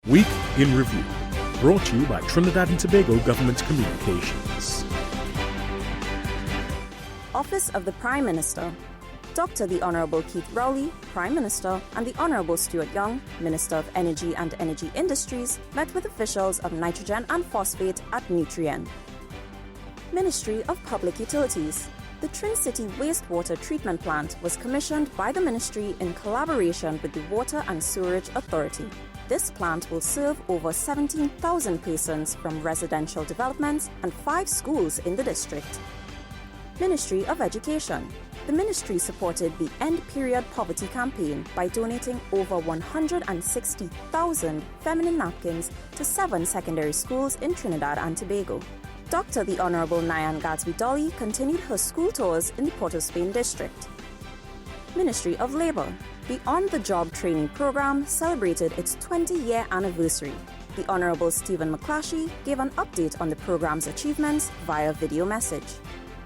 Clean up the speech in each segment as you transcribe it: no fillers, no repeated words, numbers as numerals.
Week in Review, brought to you by Trinidad and Tobago Government Communications. Office of the Prime Minister. Dr. the Honourable Keith Rowley, Prime Minister, and the Honourable Stuart Young, Minister of Energy and Energy Industries, met with officials of nitrogen and phosphate at Nutrien. Ministry of Public Utilities. The Trin City Wastewater Treatment Plant was commissioned by the Ministry in collaboration with the Water and Sewerage Authority. This plant will serve over 17,000 persons from residential developments and 5 schools in the district. Ministry of Education. The ministry supported the End Period Poverty campaign by donating over 160,000 feminine napkins to 7 secondary schools in Trinidad and Tobago. Dr. the Honourable Nyan Gatsby Dolly continued her school tours in the Port of Spain district. Ministry of Labour. The On-the-Job Training Programme celebrated its 20-year anniversary. The Honourable Stephen McClashy gave an update on the programme's achievements via video message.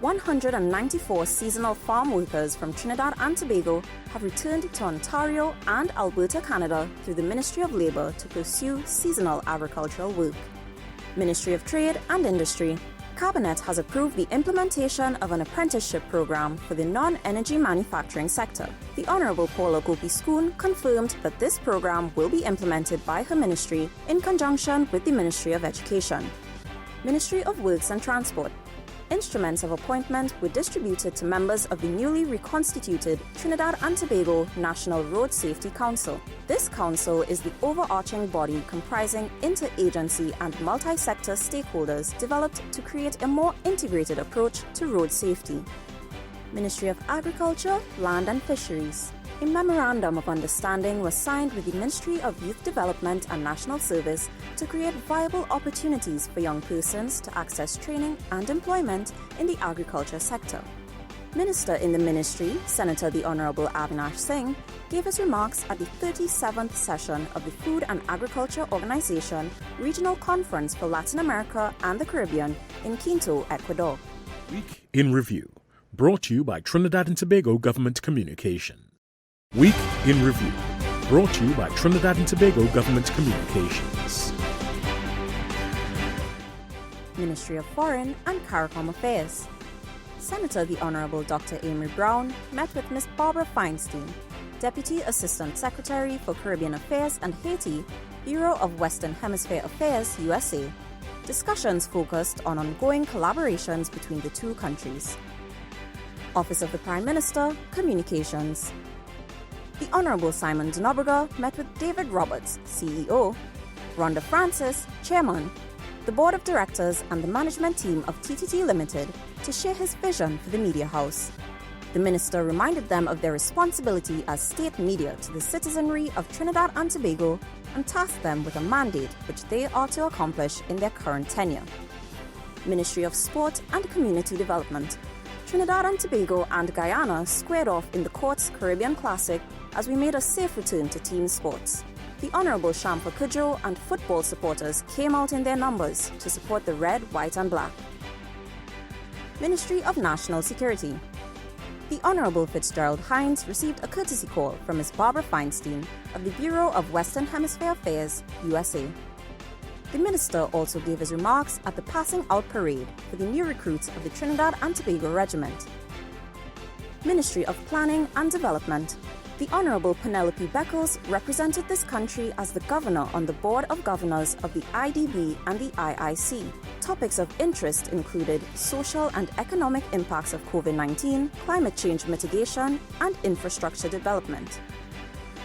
194 seasonal farm workers from Trinidad and Tobago have returned to Ontario and Alberta, Canada through the Ministry of Labour to pursue seasonal agricultural work. Ministry of Trade and Industry. Cabinet has approved the implementation of an apprenticeship program for the non-energy manufacturing sector. The Honourable Paula Gopi-Skoon confirmed that this program will be implemented by her ministry in conjunction with the Ministry of Education. Ministry of Works and Transport. Instruments of appointment were distributed to members of the newly reconstituted Trinidad and Tobago National Road Safety Council. This council is the overarching body comprising interagency and multi-sector stakeholders developed to create a more integrated approach to road safety. Ministry of Agriculture, Land and Fisheries. A memorandum of understanding was signed with the Ministry of Youth Development and National Service to create viable opportunities for young persons to access training and employment in the agriculture sector. Minister in the ministry, Senator the Honourable Avinash Singh, gave his remarks at the 37th session of the Food and Agriculture Organization Regional Conference for Latin America and the Caribbean in Quito, Ecuador. Week in Review, brought to you by Trinidad and Tobago Government Communications. Week in Review, brought to you by Trinidad and Tobago Government Communications. Ministry of Foreign and CARICOM Affairs. Senator the Honourable Dr. Amory Brown met with Ms. Barbara Feinstein, Deputy Assistant Secretary for Caribbean Affairs and Haiti, Bureau of Western Hemisphere Affairs, USA. Discussions focused on ongoing collaborations between the two countries. Office of the Prime Minister, Communications. The Honourable Simon Denobrega met with David Roberts, CEO, Rhonda Francis, Chairman, the Board of Directors and the management team of TTT Limited to share his vision for the media house. The Minister reminded them of their responsibility as state media to the citizenry of Trinidad and Tobago and tasked them with a mandate which they are to accomplish in their current tenure. Ministry of Sport and Community Development. Trinidad and Tobago and Guyana squared off in the Courts Caribbean Classic as we made a safe return to team sports. The Honourable Shampa Kudjo and football supporters came out in their numbers to support the red, white and black. Ministry of National Security. The Honourable Fitzgerald Hines received a courtesy call from Ms. Barbara Feinstein of the Bureau of Western Hemisphere Affairs, USA. The Minister also gave his remarks at the passing out parade for the new recruits of the Trinidad and Tobago Regiment. Ministry of Planning and Development. The Honourable Penelope Beckles represented this country as the Governor on the Board of Governors of the IDB and the IIC. Topics of interest included social and economic impacts of COVID-19, climate change mitigation, and infrastructure development.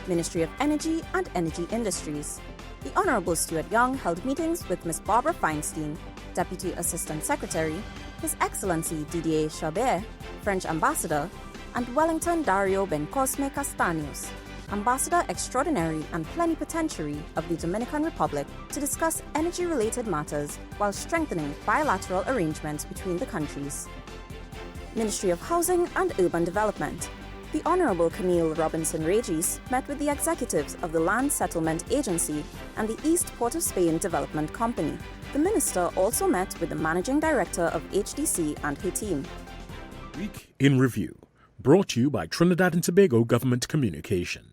Ministry of Energy and Energy Industries. The Honourable Stuart Young held meetings with Ms. Barbara Feinstein, Deputy Assistant Secretary, His Excellency Didier Chabert, French Ambassador, and Wellington Dario Bencosme Castaños, Ambassador Extraordinary and Plenipotentiary of the Dominican Republic, to discuss energy-related matters while strengthening bilateral arrangements between the countries. Ministry of Housing and Urban Development. The Honourable Camille Robinson Regis met with the executives of the Land Settlement Agency and the East Port of Spain Development Company. The Minister also met with the Managing Director of HDC and her team. Week in Review, brought to you by Trinidad and Tobago Government Communications.